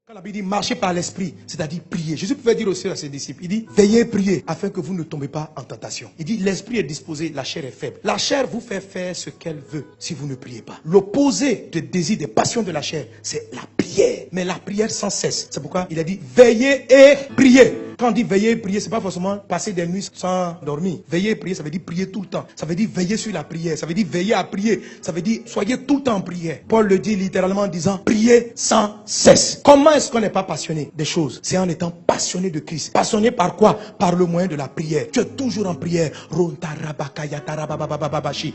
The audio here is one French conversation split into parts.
Quand la Bible dit marcher par l'esprit, c'est-à-dire prier. Jésus pouvait dire aussi à ses disciples, il dit veillez et priez afin que vous ne tombez pas en tentation. Il dit l'esprit est disposé, la chair est faible. La chair vous fait faire ce qu'elle veut si vous ne priez pas. L'opposé des désirs, des passions de la chair, c'est la prière. Mais la prière sans cesse. C'est pourquoi il a dit veillez et priez. Quand on dit veiller et prier, c'est pas forcément passer des nuits sans dormir. Veiller et prier, ça veut dire prier tout le temps. Ça veut dire veiller sur la prière. Ça veut dire veiller à prier. Ça veut dire soyez tout le temps en prière. Paul le dit littéralement en disant priez sans cesse. Comment est-ce qu'on n'est pas passionné des choses? C'est en étant passionné de Christ. Passionné par quoi? Par le moyen de la prière. Tu es toujours en prière.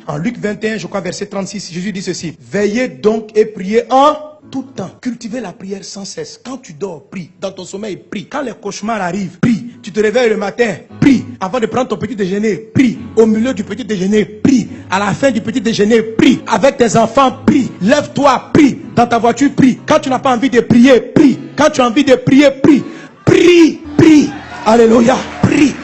En Luc 21, je crois verset 36, Jésus dit ceci. Veillez donc et priez en tout temps. Cultivez la prière sans cesse. Quand tu dors, prie. Dans ton sommeil, prie. Quand les cauchemars arrivent, prie. Tu te réveilles le matin, prie. Avant de prendre ton petit déjeuner, prie. Au milieu du petit déjeuner, prie. À la fin du petit déjeuner, prie. Avec tes enfants, prie. Lève-toi, prie. Dans ta voiture, prie. Quand tu n'as pas envie de prier, prie. Quand tu as envie de prier, prie. Prie, prie. Alléluia, prie.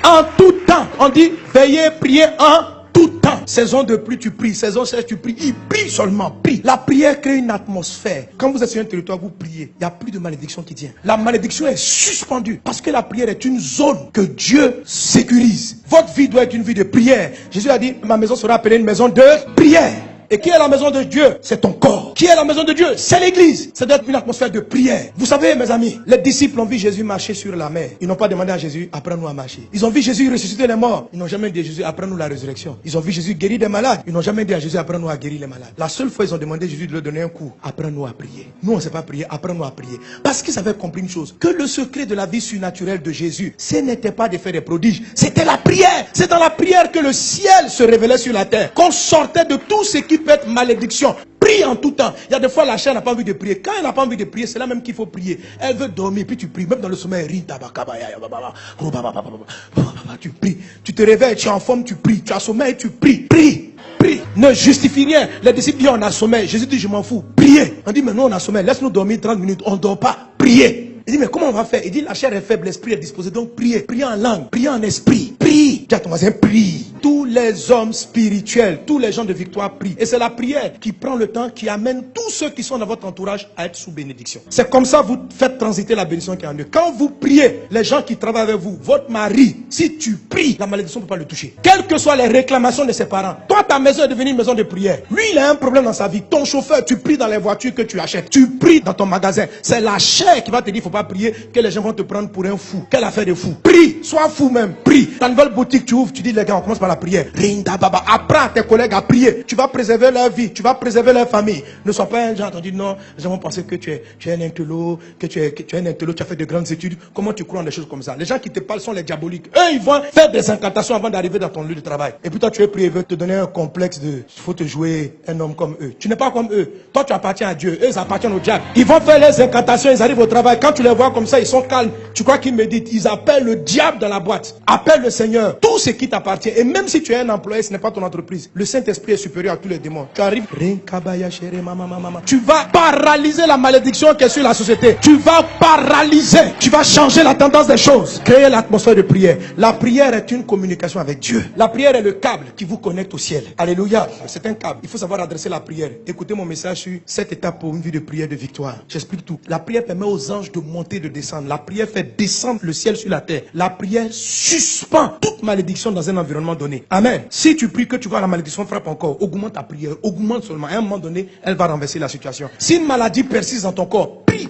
En tout temps. On dit veillez, priez en tout temps. Saison de pluie, tu pries. Saison sèche, tu pries. Il prie seulement. Prie. La prière crée une atmosphère. Quand vous êtes sur un territoire, vous priez. Il n'y a plus de malédiction qui tient. La malédiction est suspendue. Parce que la prière est une zone que Dieu sécurise. Votre vie doit être une vie de prière. Jésus a dit, ma maison sera appelée une maison de prière. Et qui est la maison de Dieu? C'est ton corps. Qui est la maison de Dieu? C'est l'église. Ça doit être une atmosphère de prière. Vous savez, mes amis, les disciples ont vu Jésus marcher sur la mer. Ils n'ont pas demandé à Jésus, apprends-nous à marcher. Ils ont vu Jésus ressusciter les morts. Ils n'ont jamais dit à Jésus, apprends-nous la résurrection. Ils ont vu Jésus guérir des malades. Ils n'ont jamais dit à Jésus, apprends-nous à guérir les malades. La seule fois, ils ont demandé à Jésus de leur donner un coup. Apprends-nous à prier. Nous, on ne sait pas prier. Apprends-nous à prier. Parce qu'ils avaient compris une chose. Que le secret de la vie surnaturelle de Jésus, ce n'était pas de faire des prodiges. C'était la prière. C'est dans la prière que le ciel se révélait sur la terre. Qu'on sortait de tout ce qui peut être malédiction. Prie en tout temps. Il y a des fois la chair n'a pas envie de prier. Quand elle n'a pas envie de prier, c'est là même qu'il faut prier. Elle veut dormir, puis tu pries. Même dans le sommeil, tu pries. Tu te réveilles, tu es en forme, tu pries. Tu as sommeil, tu pries. Prie. Prie. Ne justifie rien. Les disciples disent on a sommeil. Jésus dit je m'en fous. Priez. On dit mais nous on a sommeil. Laisse-nous dormir 30 minutes. On ne dort pas. Priez. Il dit mais comment on va faire? Il dit la chair est faible, l'esprit est disposé. Donc priez. Priez en langue. Priez en esprit. Prie. Dis à ton voisin prie. Tous les hommes spirituels, tous les gens de victoire prient. Et c'est la prière qui prend le temps, qui amène tous ceux qui sont dans votre entourage à être sous bénédiction. C'est comme ça que vous faites transiter la bénédiction qui est en eux. Quand vous priez, les gens qui travaillent avec vous, votre mari, si tu pries, la malédiction ne peut pas le toucher. Quelles que soient les réclamations de ses parents, toi ta maison est devenue une maison de prière. Lui il a un problème dans sa vie. Ton chauffeur, tu pries dans les voitures que tu achètes. Tu pries dans ton magasin. C'est la chair qui va te dire il ne faut pas prier, que les gens vont te prendre pour un fou. Quelle affaire de fou? Prie, sois fou même, prie. Ta nouvelle boutique tu ouvres, tu dis les gars on commence par la prière. Apprends à tes collègues à prier. Tu vas préserver leur vie, tu vas préserver leur famille. Ne sois pas un genre entendu, non, les gens vont penser que tu es un intello, que tu es un intello, tu as fait de grandes études. Comment tu crois en des choses comme ça? Les gens qui te parlent sont les diaboliques. Eux, ils vont faire des incantations avant d'arriver dans ton lieu de travail. Et puis toi, tu es prié, ils veulent te donner un complexe de, il faut te jouer un homme comme eux. Tu n'es pas comme eux. Toi, tu appartiens à Dieu. Eux, ils appartiennent au diable. Ils vont faire les incantations, ils arrivent au travail. Quand tu les vois comme ça, ils sont calmes. Tu crois qu'ils méditent. Ils appellent le diable dans la boîte. Appelle le Seigneur. Tout ce qui t'appartient. Et même si tu es un employé, ce n'est pas ton entreprise. Le Saint-Esprit est supérieur à tous les démons. Tu arrives, tu vas paralyser la malédiction qui est sur la société. Tu vas paralyser. Tu vas changer la tendance des choses. Créer l'atmosphère de prière. La prière est une communication avec Dieu. La prière est le câble qui vous connecte au ciel. Alléluia. C'est un câble. Il faut savoir adresser la prière. Écoutez mon message sur 7 étapes pour une vie de prière de victoire. J'explique tout. La prière permet aux anges de monter et de descendre. La prière fait descendre le ciel sur la terre. La prière suspend toute malédiction dans un environnement donné. Amen. Si tu pries que tu vois la malédiction frappe encore, augmente ta prière, augmente seulement. À un moment donné, elle va renverser la situation. Si une maladie persiste dans ton corps, prie,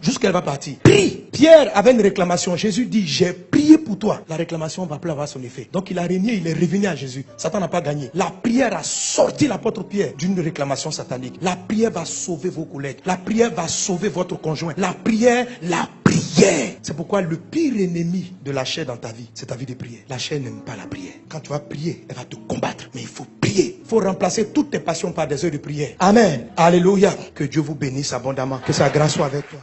jusqu'elle va partir. Prie. Pierre avait une réclamation. Jésus dit, j'ai prié pour toi. La réclamation va plus avoir son effet. Donc il a régné, il est revenu à Jésus. Satan n'a pas gagné. La prière a sorti l'apôtre Pierre d'une réclamation satanique. La prière va sauver vos collègues. La prière va sauver votre conjoint. La prière. C'est pourquoi le pire ennemi de la chair dans ta vie, c'est ta vie de prière. La chair n'aime pas la prière. Quand tu vas prier, elle va te combattre. Mais il faut prier. Il faut remplacer toutes tes passions par des heures de prière. Amen. Alléluia. Que Dieu vous bénisse abondamment. Que sa grâce soit avec toi.